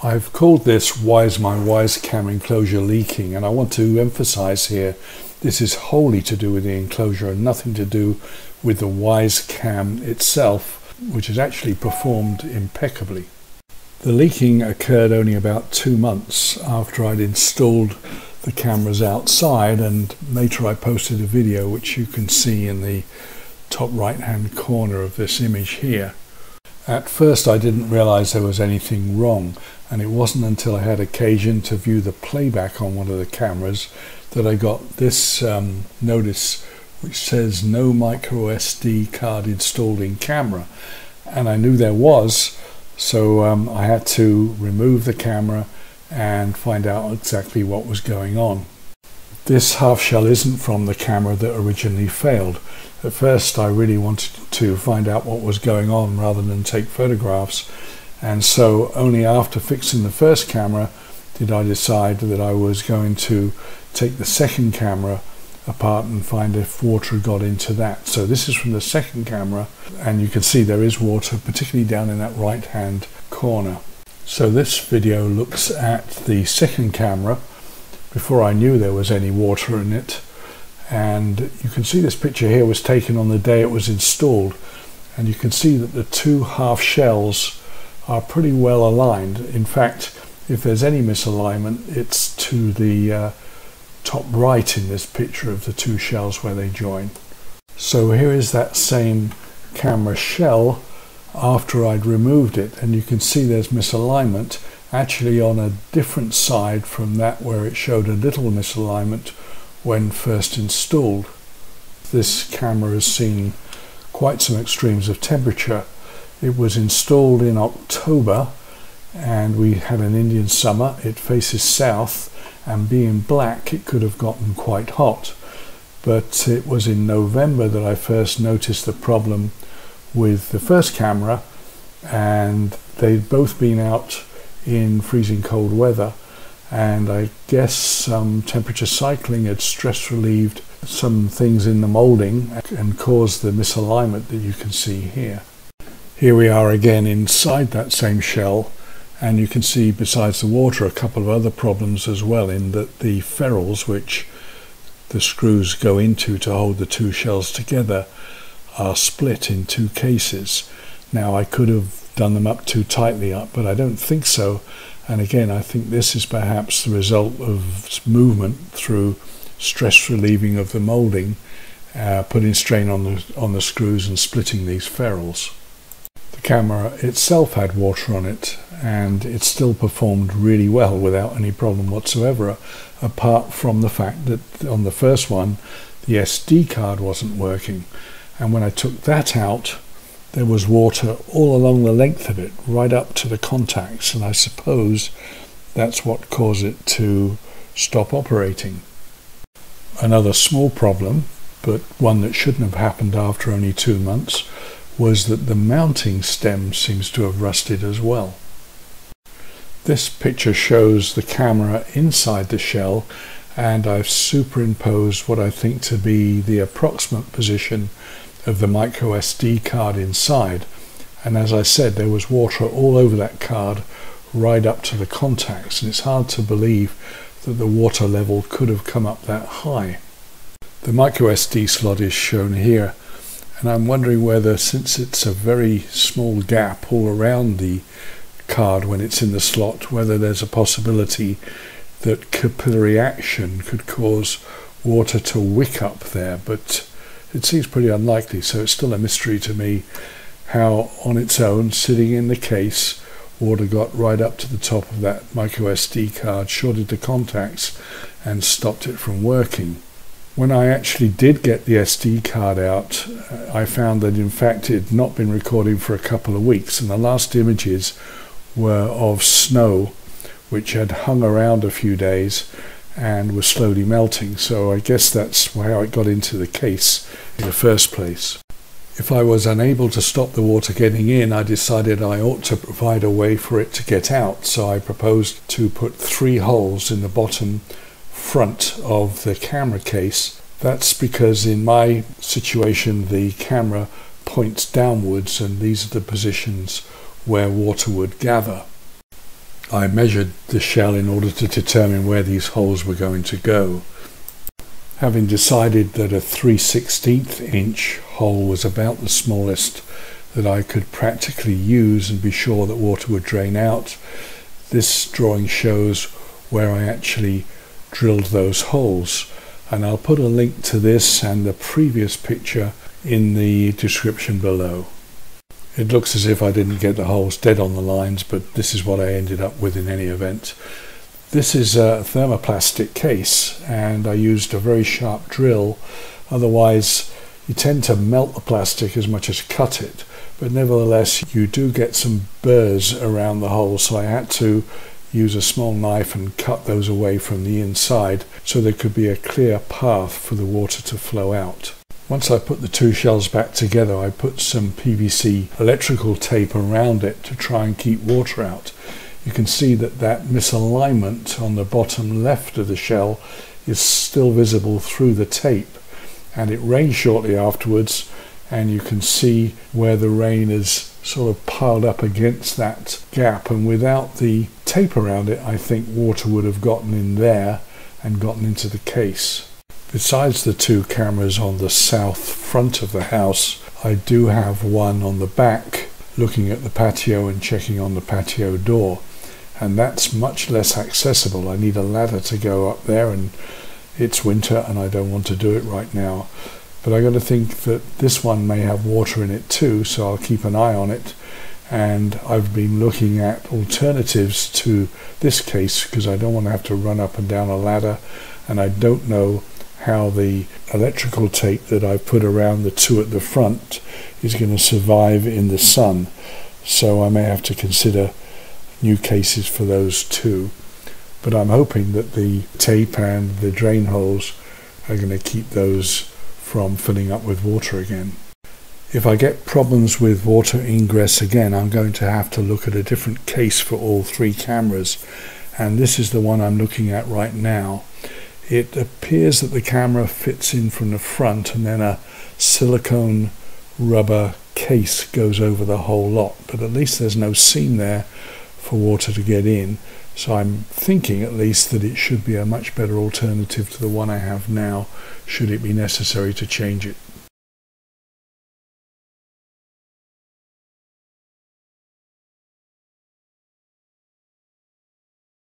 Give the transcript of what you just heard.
I've called this Wyze my Wyze cam enclosure leaking, and I want to emphasize here this is wholly to do with the enclosure and nothing to do with the Wyze cam itself, which is actually performed impeccably. The leaking occurred only about 2 months after I'd installed the cameras outside, and later I posted a video which you can see in the top right hand corner of this image here. At first I didn't realize there was anything wrong, and it wasn't until I had occasion to view the playback on one of the cameras that I got this notice which says no micro SD card installed in camera, and I knew there was, so I had to remove the camera and find out exactly what was going on. This half shell isn't from the camera that originally failed. At first I really wanted to find out what was going on rather than take photographs, and so only after fixing the first camera did I decide that I was going to take the second camera apart and find if water got into that. So this is from the second camera, and you can see there is water, particularly down in that right hand corner. So this video looks at the second camera before I knew there was any water in it, and you can see this picture here was taken on the day it was installed, and you can see that the two half shells are pretty well aligned. In fact, if there's any misalignment, it's to the top right in this picture of the two shells where they join. So here is that same camera shell after I'd removed it, and you can see there's misalignment actually on a different side from that where it showed a little misalignment when first installed. This camera has seen quite some extremes of temperature. It was installed in October and we had an Indian summer. It faces south, and being black it could have gotten quite hot, but it was in November that I first noticed the problem with the first camera, and they'd both been out in freezing cold weather, and I guess some temperature cycling had stress relieved some things in the molding and caused the misalignment that you can see here. Here we are again inside that same shell, and you can see besides the water a couple of other problems as well, in that the ferrules which the screws go into to hold the two shells together are split in two cases. Now I could have done them up too tightly up, but I don't think so, and again I think this is perhaps the result of movement through stress relieving of the molding, putting strain on the screws and splitting these ferrules. The camera itself had water on it, and it still performed really well without any problem whatsoever, apart from the fact that on the first one the SD card wasn't working, and when I took that out there was water all along the length of it, right up to the contacts, and I suppose that's what caused it to stop operating. Another small problem, but one that shouldn't have happened after only 2 months, was that the mounting stem seems to have rusted as well. This picture shows the camera inside the shell, and I've superimposed what I think to be the approximate position of the micro SD card inside, and as I said, there was water all over that card right up to the contacts, and it's hard to believe that the water level could have come up that high. The micro SD slot is shown here, and I'm wondering whether, since it's a very small gap all around the card when it's in the slot, whether there's a possibility that capillary action could cause water to wick up there, but it seems pretty unlikely, so it's still a mystery to me how on its own, sitting in the case, water got right up to the top of that micro SD card, shorted the contacts and stopped it from working. When I actually did get the SD card out, I found that in fact it had not been recording for a couple of weeks, and the last images were of snow which had hung around a few days and was slowly melting, so I guess that's how it got into the case in the first place. If I was unable to stop the water getting in, I decided I ought to provide a way for it to get out, so I proposed to put 3 holes in the bottom front of the camera case. That's because in my situation the camera points downwards, and these are the positions where water would gather. I measured the shell in order to determine where these holes were going to go. Having decided that a 3/16 inch hole was about the smallest that I could practically use and be sure that water would drain out, this drawing shows where I actually drilled those holes, and I'll put a link to this and the previous picture in the description below. It looks as if I didn't get the holes dead on the lines, but this is what I ended up with in any event. This is a thermoplastic case, and I used a very sharp drill. Otherwise you tend to melt the plastic as much as cut it, but nevertheless you do get some burrs around the hole, so I had to use a small knife and cut those away from the inside so there could be a clear path for the water to flow out. Once I put the two shells back together, I put some PVC electrical tape around it to try and keep water out. You can see that that misalignment on the bottom left of the shell is still visible through the tape, and it rained shortly afterwards, and you can see where the rain is sort of piled up against that gap, and without the tape around it I think water would have gotten in there and gotten into the case. Besides the two cameras on the south front of the house, I do have one on the back looking at the patio and checking on the patio door, and that's much less accessible. I need a ladder to go up there, and it's winter and I don't want to do it right now. But I got to think that this one may have water in it too, so I'll keep an eye on it. And I've been looking at alternatives to this case because I don't want to have to run up and down a ladder, and I don't know how the electrical tape that I put around the two at the front is going to survive in the sun, so I may have to consider new cases for those too. But I'm hoping that the tape and the drain holes are going to keep those from filling up with water again. If I get problems with water ingress again, I'm going to have to look at a different case for all three cameras, and this is the one I'm looking at right now. It appears that the camera fits in from the front and then a silicone rubber case goes over the whole lot, but at least there's no seam there for water to get in, so I'm thinking at least that it should be a much better alternative to the one I have now, should it be necessary to change it.